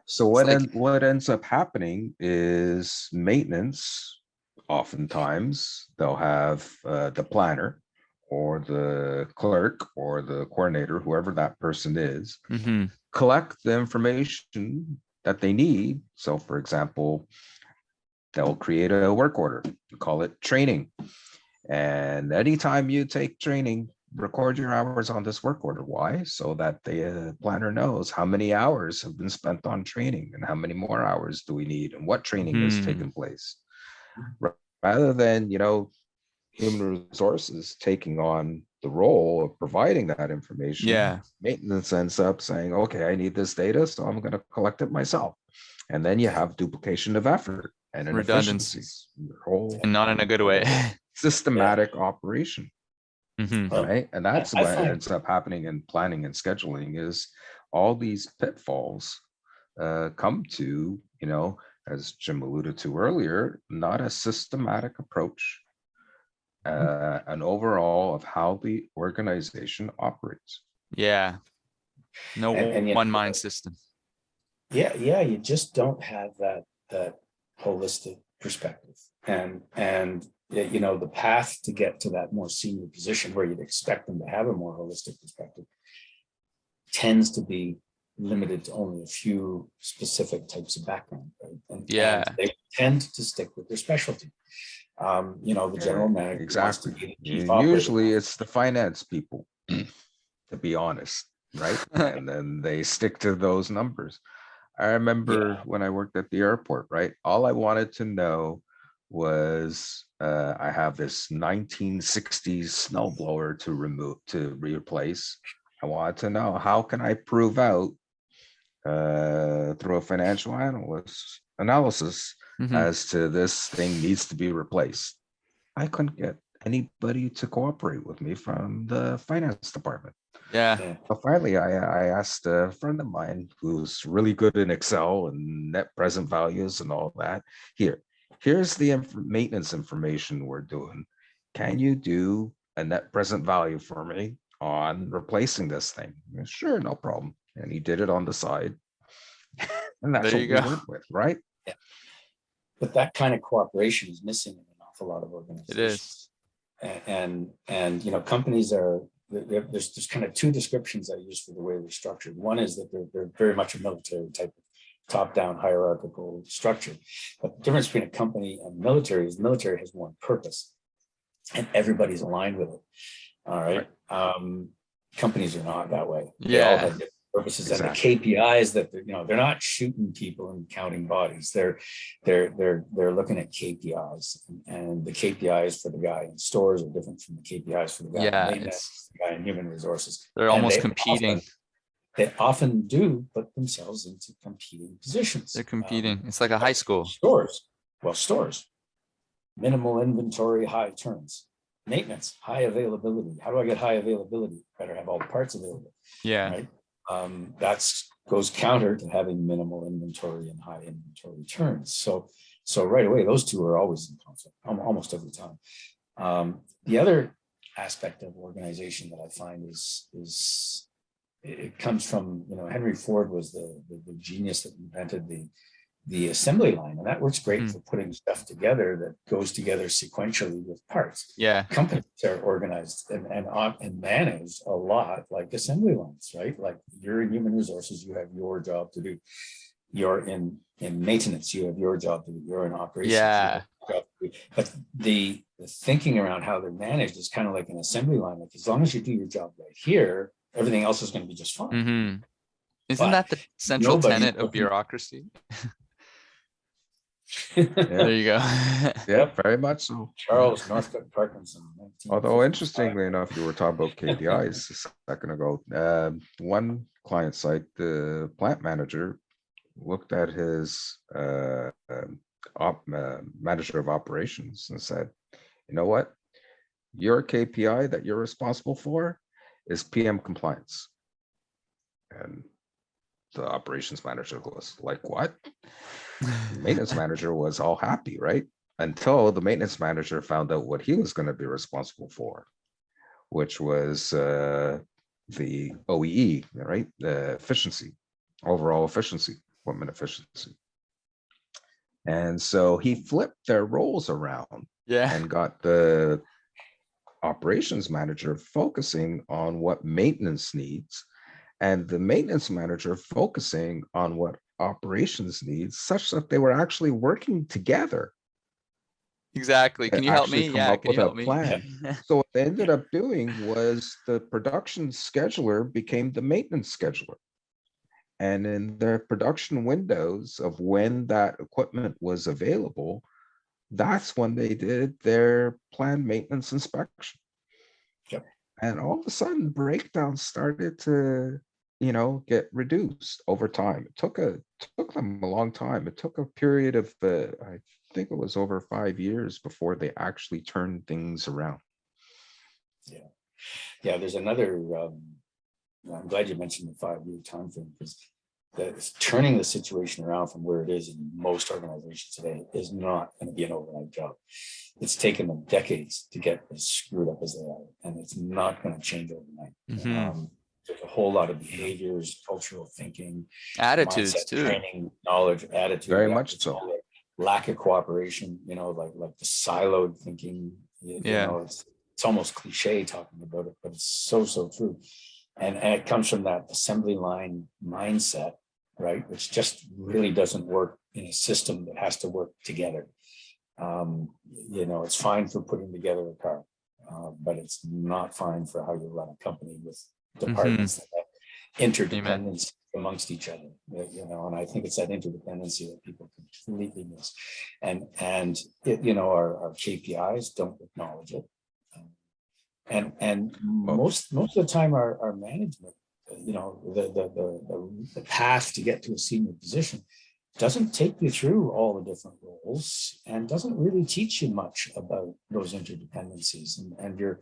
so what ends up happening is maintenance. Oftentimes they'll have the planner or the clerk or the coordinator, whoever that person is, Hmm. collect the information that they need. So for example, they'll create a work order, call it training. And anytime you take training, record your hours on this work order. Why? So that the planner knows how many hours have been spent on training and how many more hours do we need and what training has Hmm. taken place. Rather than, human resources taking on the role of providing that information, Yeah. maintenance ends up saying, okay, I need this data, so I'm going to collect it myself. And then you have duplication of effort and inefficiency. Redundancies, Your whole and not in a good way. systematic operation, Hmm. Well, right? And that's I what find, ends up happening in planning and scheduling is all these pitfalls come to, as Jim alluded to earlier, not a systematic approach, an overall of how the organization operates. Yeah. No and one mind system. yeah, you just don't have that holistic perspective. And the path to get to that more senior position where you'd expect them to have a more holistic perspective tends to be limited to only a few specific types of background, right? Yeah. And they tend to stick with their specialty. The general manager wants to Exactly. be the chief operating Usually officer. it's the finance people, to be honest, right? And then they stick to those numbers. I remember Yeah, when I worked at the airport, right? All I wanted to know was I have this 1960s snowblower to replace. I wanted to know how can I prove out through a financial analysis Hmm. as to this thing needs to be replaced. I couldn't get anybody to cooperate with me from the finance department. Yeah. yeah. So finally, I asked a friend of mine who's really good in Excel and net present values and all that. Here's the maintenance information we're doing. Can you do a net present value for me on replacing this thing? Sure, no problem. And he did it on the side. And that's There what you we go. went with, right? Yeah. But that kind of cooperation is missing in an awful lot of It is. organizations. And companies are there's kind of two descriptions I use for the way they're structured. One is that they're very much a military type of top-down hierarchical structure. But the difference between a company and military is the military has one purpose, and everybody's aligned with it. All right. Companies are not that way. They all Yeah. have different purposes, Exactly. and the KPIs that they're not shooting people and counting bodies. They're looking at KPIs, and the KPIs for the guy in stores are different from the KPIs for the guy in Yeah. maintenance, the guy in human resources. They're And almost competing. they often do put themselves into competing positions. They're competing. It's like a high school. Stores, minimal inventory, high turns. Maintenance, high availability. How do I get high availability? Better have all the parts available. Yeah. Right. That's goes counter to having minimal inventory and high inventory turns. So right away, those two are always in conflict, almost every time. The other aspect of organization that I find is it comes from, Henry Ford was the genius that invented the assembly line, and that works great for putting stuff together that goes together sequentially with parts. Yeah. Companies are organized and managed a lot like assembly lines, right? Like you're in human resources, you have your job to do. You're in maintenance, you have your job to do. You're in operations, Yeah. but the thinking around how they're managed is kind of like an assembly line. Like as long as you do your job right here, everything else is going to be just fine. Hmm. Isn't But that the central nobody's tenet of looking- bureaucracy? Yeah. There you go. Yeah, Yep. very much so. Charles Northcote Parkinson. Although interestingly enough, you were talking about KPIs a second ago. One client site, the plant manager looked at his manager of operations and said, you know what? Your KPI that you're responsible for is PM compliance. And the operations manager was like, what? The maintenance manager was all happy, right? Until the maintenance manager found out what he was going to be responsible for, which was the OEE, right? The efficiency, overall efficiency, equipment efficiency. And so he flipped their roles around Yeah. and got the operations manager focusing on what maintenance needs, and the maintenance manager focusing on what operations needs, such that they were actually working together Exactly. Can to you help actually me? come Yeah, up can you with a help me? plan. So what they ended up doing was the production scheduler became the maintenance scheduler. And in the production windows of when that equipment was available, that's when they did their planned maintenance inspection. Yep. And all of a sudden, breakdowns started to, get reduced over time. It took them a long time. It took a period of, I think it was over 5 years before they actually turned things around. Yeah. Yeah. There's another, I'm glad you mentioned the 5-year time frame, because turning the situation around from where it is in most organizations today is not going to be an overnight job. It's taken them decades to get as screwed up as they are, and it's not going to change overnight. There's a whole lot of behaviors, cultural thinking, Attitudes mindset, too. training, knowledge, attitude. Very much so. Lack of cooperation, like the siloed thinking. It's almost cliche talking about it, but it's so true. And it comes from that assembly line mindset, right? Which just really doesn't work in a system that has to work together. It's fine for putting together a car, but it's not fine for how you run a company with departments that have interdependence amongst each other. And I think it's that interdependency that people completely miss. And our KPIs don't acknowledge it. And most of the time, our management, the path to get to a senior position doesn't take you through all the different roles and doesn't really teach you much about those interdependencies. And you're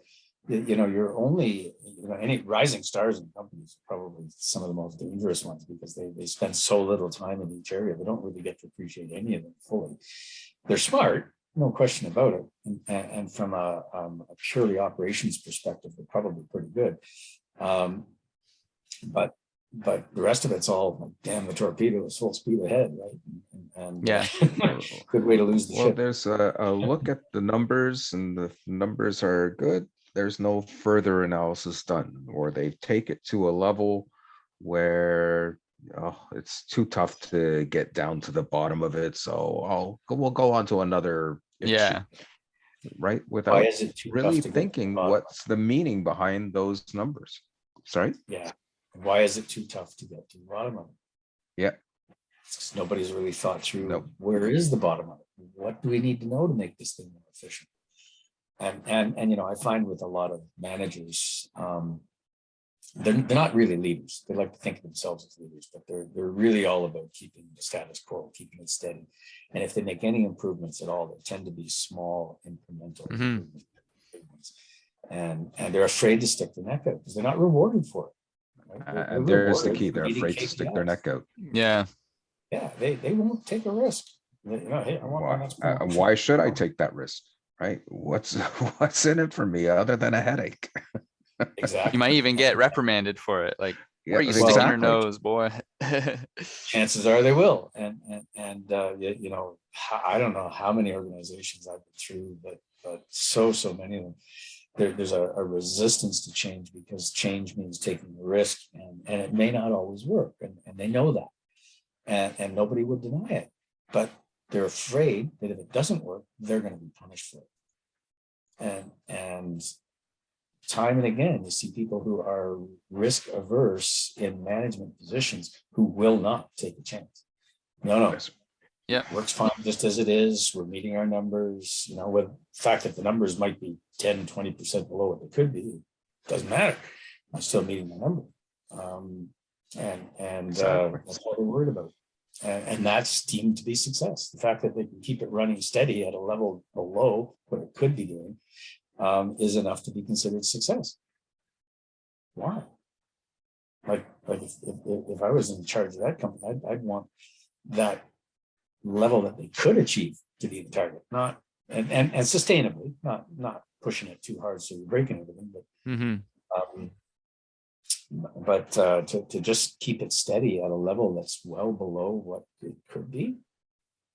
only, any rising stars in companies are probably some of the most dangerous ones, because they spend so little time in each area. They don't really get to appreciate any of them fully. They're smart, no question about it. And from a purely operations perspective, they're probably pretty good. But the rest of it's all like, damn, the torpedo is full speed ahead, right? And good way to lose the ship. There's a look at the numbers, and the numbers are good. There's no further analysis done, or they take it to a level where it's too tough to get down to the bottom of it. So we'll go on to another issue, right? Without really thinking what's the meaning behind those numbers. Sorry? Yeah. Why is it too tough to get to the bottom of it? Yeah. Because nobody's really thought through where is the bottom of it? What do we need to know to make this thing more efficient? And I find with a lot of managers, they're not really leaders. They like to think of themselves as leaders, but they're really all about keeping the status quo, keeping it steady. And if they make any improvements at all, they tend to be small, incremental improvements. And they're afraid to stick their neck out because they're not rewarded for it. Right? And there's the key. They're afraid to stick their neck out. Yeah, they won't take a risk. Hey, I want why should I take that risk? Right? What's in it for me other than a headache? Exactly. You might even get reprimanded for it. Like, where are you sticking your nose, boy? Chances are they will. And I don't know how many organizations I've been through, but so many of them. There's a resistance to change, because change means taking a risk, and it may not always work, and they know that, and nobody would deny it, but they're afraid that if it doesn't work, they're going to be punished for it. And time and again, you see people who are risk averse in management positions who will not take a chance. No. Yeah, works fine just as it is. We're meeting our numbers, with the fact that the numbers might be 10-20% below what they could be, it doesn't matter. I'm still meeting my number. Exactly. That's what we're worried about. And that's deemed to be success. The fact that they can keep it running steady at a level below what it could be doing is enough to be considered success. Why? Like if I was in charge of that company, I'd want that level that they could achieve to be the target, not and sustainably, not pushing it too hard so you're breaking everything, but to just keep it steady at a level that's well below what it could be,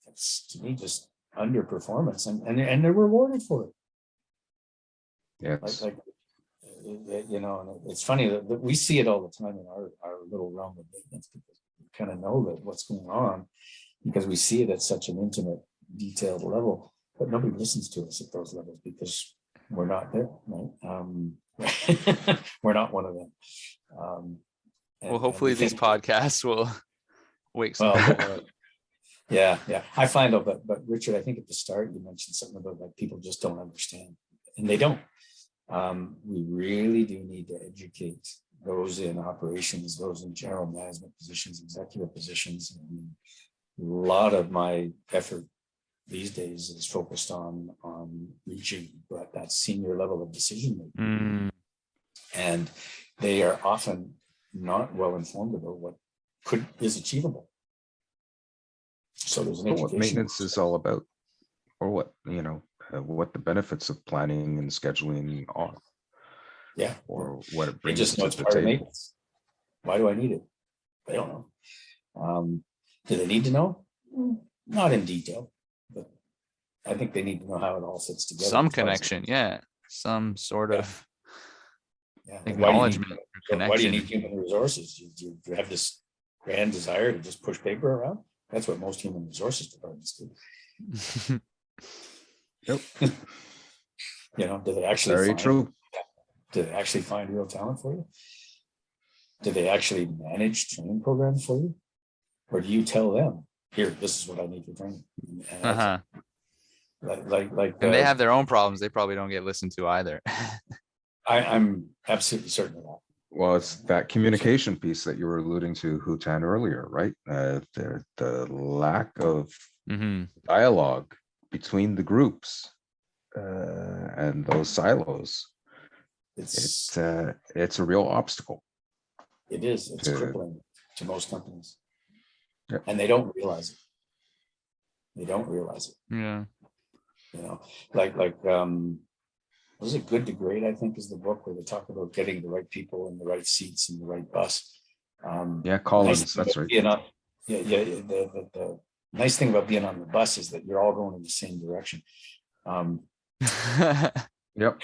that's to me just underperformance, and they're rewarded for it. Yes. You know, and it's funny that we see it all the time in our little realm of maintenance, because we kind of know that what's going on, because we see it at such an intimate, detailed level, but nobody listens to us at those levels because we're not there, right? We're not one of them. Well, hopefully these podcasts will wake some. Well, yeah. I find out, but Richard, I think at the start you mentioned something about like people just don't understand, and they don't. We really do need to educate those in operations, those in general management positions, executive positions. And a lot of my effort these days is focused on reaching that senior level of decision making. And they are often not well informed about what is achievable. So there's an education. What maintenance is all about, or what, what the benefits of planning and scheduling are. Yeah. Or what it They brings just know to it's the part of table. maintenance. Why do I need it? They don't know. Do they need to know? Not in detail, but I think they need to know how it all fits together. Some connection, yeah. Some sort of acknowledgement or connection. Why do you need human resources? Do you have this grand desire to just push paper around? That's what most human resources departments do. Yep. Do they actually Very true. Do they actually find real talent for you? Do they actually manage training programs for you? Or do you tell them, here, this is what I need for training? And and they have their own problems. They probably don't get listened to either. I'm absolutely certain of that. Well, it's that communication piece that you were alluding to, Hutan, earlier, right? The lack of dialogue between the groups and those silos. It's a real obstacle. It is. It's crippling to most companies. Yep. And they don't realize it. They don't realize it. Yeah. Was it Good to Great, I think, is the book where they talk about getting the right people in the right seats in the right bus. Collins, that's right. The nice thing about being on the bus is that you're all going in the same direction. Yep.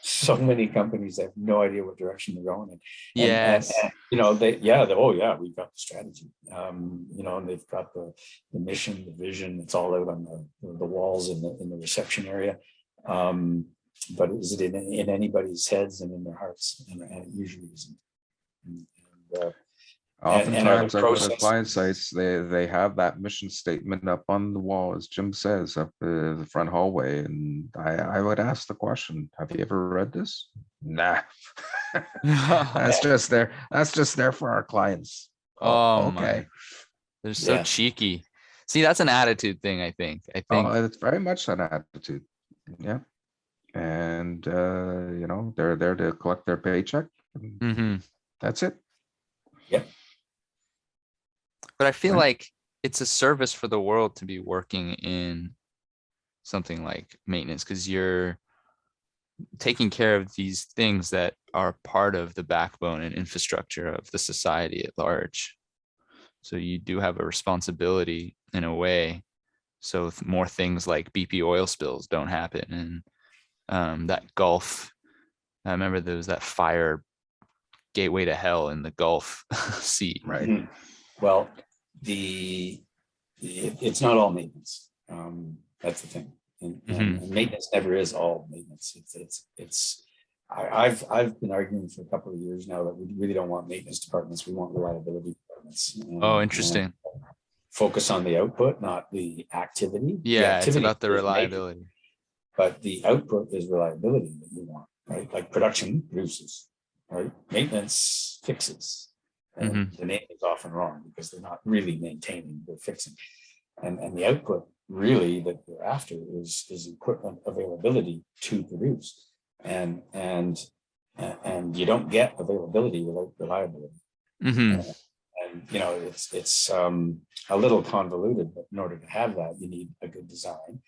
So many companies have no idea what direction they're going in. Yes. We've got the strategy. And they've got the mission, the vision. It's all out on the walls in the reception area. But is it in anybody's heads and in their hearts? And it usually isn't. Oftentimes, I go to client sites, they have that mission statement up on the wall, as Jim says, up the front hallway. And I would ask the question, have you ever read this? Nah. That's just there. That's just there for our clients. Oh, okay. They're so cheeky. See, that's an attitude thing, I think. It's very much an attitude. Yeah. And they're there to collect their paycheck. That's it. Yep. But I feel like it's a service for the world to be working in something like maintenance, because you're taking care of these things that are part of the backbone and infrastructure of the society at large. So you do have a responsibility in a way. So more things like BP oil spills don't happen. And that Gulf, I remember there was that fire gateway to hell in the Gulf Sea. Right. Mm-hmm. Well, it's not all maintenance. That's the thing. And maintenance never is all maintenance. I've been arguing for a couple of years now that we really don't want maintenance departments. We want reliability departments. Interesting. Focus on the output, not the activity. Yeah, it's about the reliability. But the output is reliability that you want, right? Like production produces, right? Maintenance fixes. And the name is often wrong because they're not really maintaining, they're fixing. And the output really that you're after is equipment availability to produce. And you don't get availability without reliability. And it's a little convoluted, but in order to have that, you need a good design,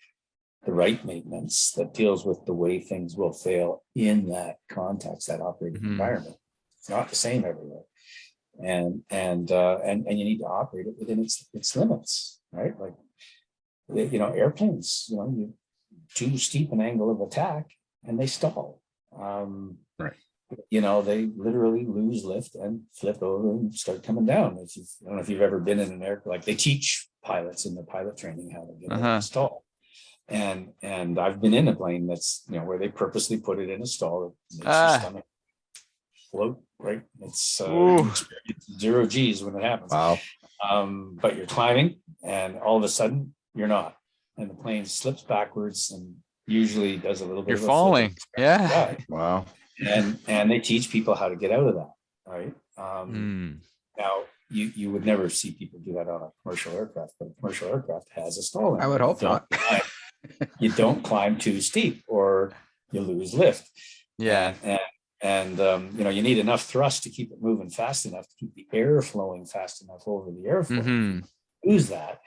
the right maintenance that deals with the way things will fail in that context, that operating environment. It's not the same everywhere. And you need to operate it within its limits, right? Like, airplanes, you too steep an angle of attack, and they stall. Right. You know, they literally lose lift and flip over and start coming down. I don't know if you've ever been in an aircraft, like they teach pilots in the pilot training how to get out of a stall. And I've been in a plane that's, you know, where they purposely put it in a stall that makes your stomach float, right? It's you experience 0 G's when it happens. Wow. But you're climbing and all of a sudden you're not. And the plane slips backwards and usually does a little bit You're of a falling. flip. Yeah. Wow. And they teach people how to get out of that, right? Now you would never see people do that on a commercial aircraft, but a commercial aircraft has a stall. I would hope not. You don't climb too steep or you lose lift. Yeah. And you know, you need enough thrust to keep it moving fast enough to keep the air flowing fast enough over the airflow. If you lose that,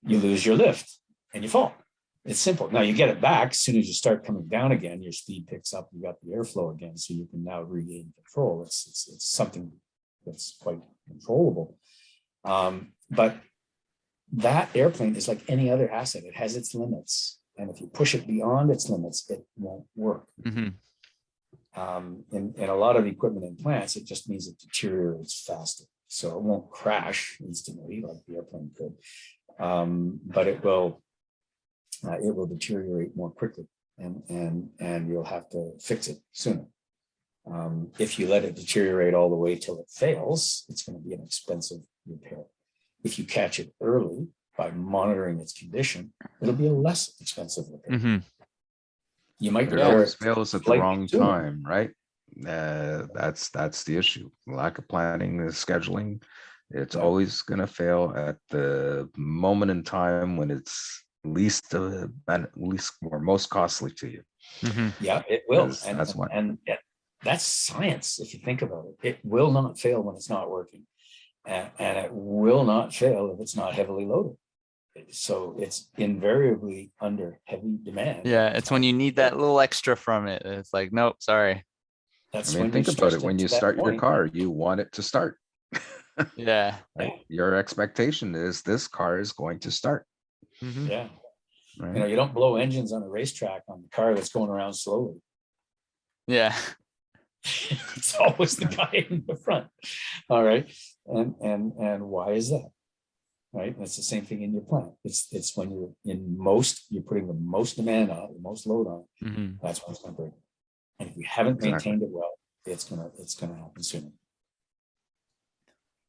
you lose your lift and you fall. It's simple. Now you get it back as soon as you start coming down again. Your speed picks up. You got the airflow again, so you can now regain control. It's something that's quite controllable. But that airplane is like any other asset. It has its limits, and if you push it beyond its limits, it won't work. In a lot of equipment and plants, it just means it deteriorates faster. So it won't crash instantly like the airplane could, but it will deteriorate more quickly, and you'll have to fix it sooner. If you let it deteriorate all the way till it fails, it's going to be an expensive repair. If you catch it early by monitoring its condition, it'll be a less expensive repair. You might It always fails at the wrong time, right? That's the issue. Lack of planning, the scheduling. It's always going to fail at the moment in time when it's least or most costly to you. Yeah, it will. And that's science. If you think about it, it will not fail when it's not working, and it will not fail if it's not heavily loaded. So it's invariably under heavy demand. Yeah, it's when you need that little extra from it. It's like, nope, sorry. That's I mean, think about it. When you start your car, you want it to start. Yeah. Right? Your expectation is this car is going to start. Yeah. Right. You know, you don't blow engines on a racetrack on the car that's going around slowly. Yeah. It's always the guy in the front. All right. And why is that? Right. That's the same thing in your plant. It's when you're putting the most demand on it, the most load on it. That's when it's going to break. And if you haven't maintained it well, it's gonna happen sooner.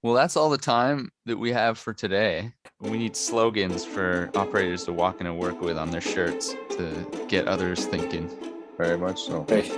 Well, that's all the time that we have for today. We need slogans for operators to walk into work with on their shirts to get others thinking. Very much so. Right.